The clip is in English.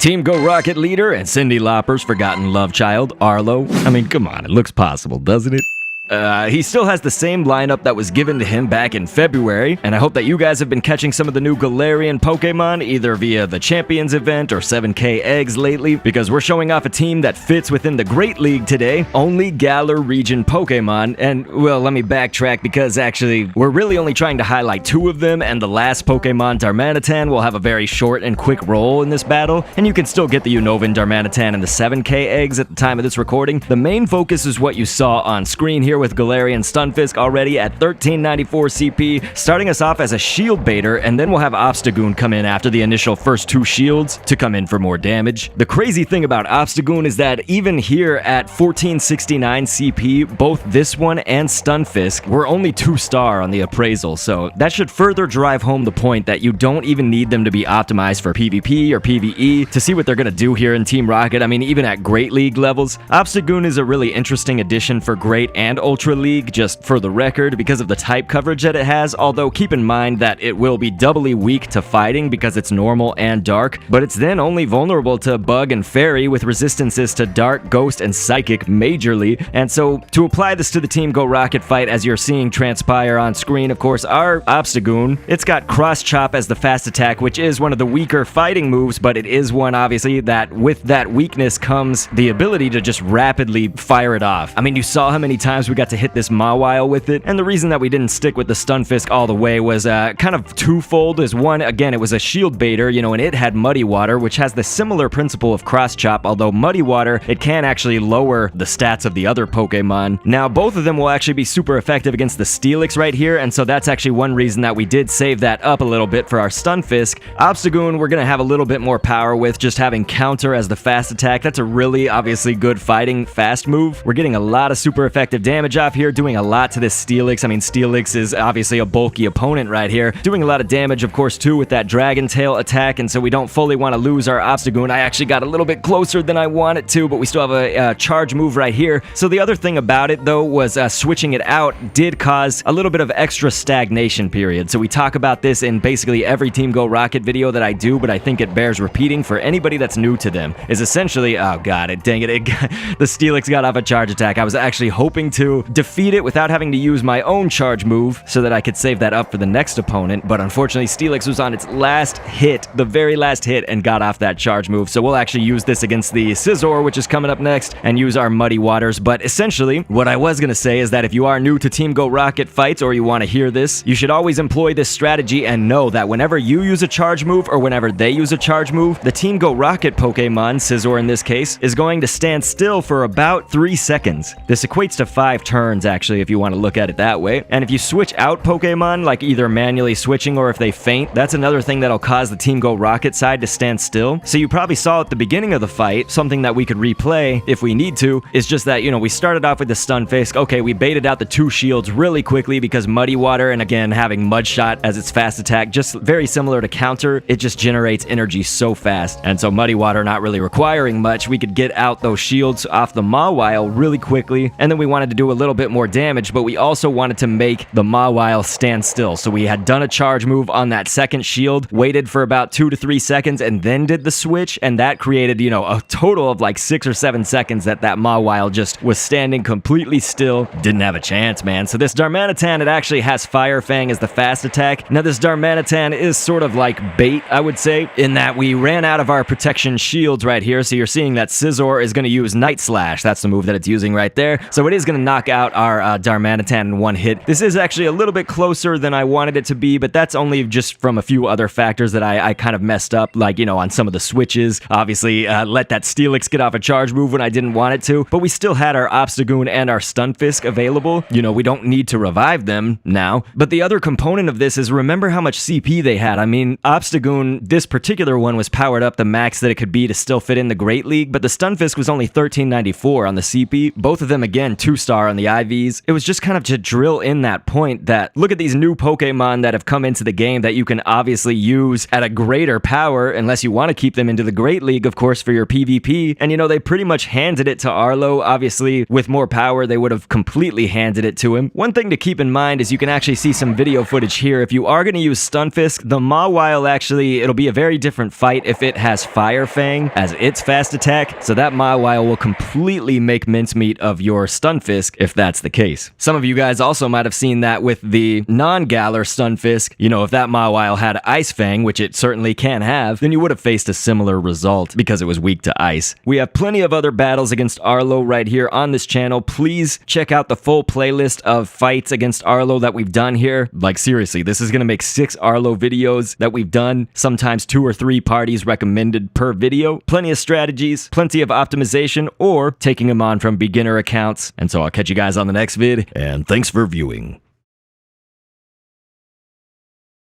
Team Go Rocket leader and Cyndi Lauper's forgotten love child, Arlo. I mean, come on, it looks possible, doesn't it? He still has the same lineup that was given to him back in February, and I hope that you guys have been catching some of the new Galarian Pokemon either via the Champions event or 7K eggs lately, because we're showing off a team that fits within the Great League today, only Galar region Pokemon, and, well, let me backtrack because actually, we're really only trying to highlight two of them, and the last Pokemon, Darmanitan, will have a very short and quick role in this battle, and you can still get the Unovan Darmanitan and the 7K eggs at the time of this recording. The main focus is what you saw on screen here with Galarian Stunfisk already at 1394 CP, starting us off as a shield baiter, and then we'll have Obstagoon come in after the initial first two shields to come in for more damage. The crazy thing about Obstagoon is that even here at 1469 CP, both this one and Stunfisk were only 2-star on the appraisal, so that should further drive home the point that you don't even need them to be optimized for PvP or PvE to see what they're gonna do here in Team Rocket. I mean, even at Great League levels, Obstagoon is a really interesting addition for Great and Ultra League, just for the record, because of the type coverage that it has, although keep in mind that it will be doubly weak to fighting because it's normal and dark, but it's then only vulnerable to Bug and Fairy with resistances to Dark, Ghost, and Psychic majorly, and so to apply this to the Team Go Rocket fight as you're seeing transpire on screen, of course, our Obstagoon, it's got Cross Chop as the fast attack, which is one of the weaker fighting moves, but it is one, obviously, that with that weakness comes the ability to just rapidly fire it off. I mean, you saw how many times we got to hit this Mawile with it, and the reason that we didn't stick with the Stunfisk all the way was kind of twofold. Is one, again, it was a shield baiter, you know, and it had Muddy Water, which has the similar principle of Cross Chop, although Muddy Water, it can actually lower the stats of the other Pokemon. Now, both of them will actually be super effective against the Steelix right here, and so that's actually one reason that we did save that up a little bit for our Stunfisk. Obstagoon, we're gonna have a little bit more power with just having Counter as the fast attack. That's a really, obviously, good fighting fast move. We're getting a lot of super effective damage off here, doing a lot to this Steelix. I mean, Steelix is obviously a bulky opponent right here, doing a lot of damage, of course, too, with that Dragon Tail attack, and so we don't fully want to lose our Obstagoon. I actually got a little bit closer than I wanted to, but we still have a charge move right here. So the other thing about it, though, was switching it out did cause a little bit of extra stagnation period. So we talk about this in basically every Team Go Rocket video that I do, but I think it bears repeating for anybody that's new to them, is essentially, oh god, dang it, the Steelix got off a charge attack. I was actually hoping to defeat it without having to use my own charge move so that I could save that up for the next opponent, but unfortunately Steelix was on its last hit, the very last hit, and got off that charge move, so we'll actually use this against the Scizor, which is coming up next, and use our Muddy Waters. But essentially, what I was gonna say is that if you are new to Team Go Rocket fights, or you want to hear this, you should always employ this strategy and know that whenever you use a charge move, or whenever they use a charge move, the Team Go Rocket Pokemon, Scizor in this case, is going to stand still for about 3 seconds. This equates to 5 turns, actually, if you want to look at it that way. And if you switch out Pokemon, like either manually switching or if they faint, that's another thing that'll cause the Team Go Rocket side to stand still. So you probably saw at the beginning of the fight, something that we could replay if we need to, is just that, you know, we started off with the Stunfisk. Okay, we baited out the 2 shields really quickly because Muddy Water, and again, having Mud Shot as its fast attack, just very similar to Counter, it just generates energy so fast. And so Muddy Water not really requiring much, we could get out those shields off the Mawile really quickly, and then we wanted to do a little bit more damage, but we also wanted to make the Mawile stand still. So we had done a charge move on that second shield, waited for about 2 to 3 seconds, and then did the switch, and that created, you know, a total of like 6 or 7 seconds that Mawile just was standing completely still. Didn't have a chance, man. So this Darmanitan, it actually has Fire Fang as the fast attack. Now this Darmanitan is sort of like bait, I would say, in that we ran out of our protection shields right here, so you're seeing that Scizor is going to use Night Slash. That's the move that it's using right there. So it is going to knock out our Darmanitan in one hit. This is actually a little bit closer than I wanted it to be, but that's only just from a few other factors that I kind of messed up, like, you know, on some of the switches. Obviously, let that Steelix get off a charge move when I didn't want it to, but we still had our Obstagoon and our Stunfisk available. You know, we don't need to revive them now. But the other component of this is, remember how much CP they had. I mean, Obstagoon, this particular one was powered up the max that it could be to still fit in the Great League, but the Stunfisk was only 1394 on the CP. Both of them, again, 2-star Galar and the IVs. It was just kind of to drill in that point that look at these new Pokemon that have come into the game that you can obviously use at a greater power, unless you want to keep them into the Great League, of course, for your PvP. And you know, they pretty much handed it to Arlo. Obviously, with more power, they would have completely handed it to him. One thing to keep in mind is you can actually see some video footage here. If you are going to use Stunfisk, the Mawile actually, it'll be a very different fight if it has Fire Fang as its fast attack. So that Mawile will completely make mincemeat of your Stunfisk if that's the case. Some of you guys also might have seen that with the non-Galar Stunfisk. You know, if that Mawile had Ice Fang, which it certainly can have, then you would have faced a similar result because it was weak to ice. We have plenty of other battles against Arlo right here on this channel. Please check out the full playlist of fights against Arlo that we've done here. Like seriously, this is gonna make 6 Arlo videos that we've done, sometimes 2 or 3 parties recommended per video. Plenty of strategies, plenty of optimization, or taking them on from beginner accounts. And so I'll catch you guys on the next vid, and thanks for viewing.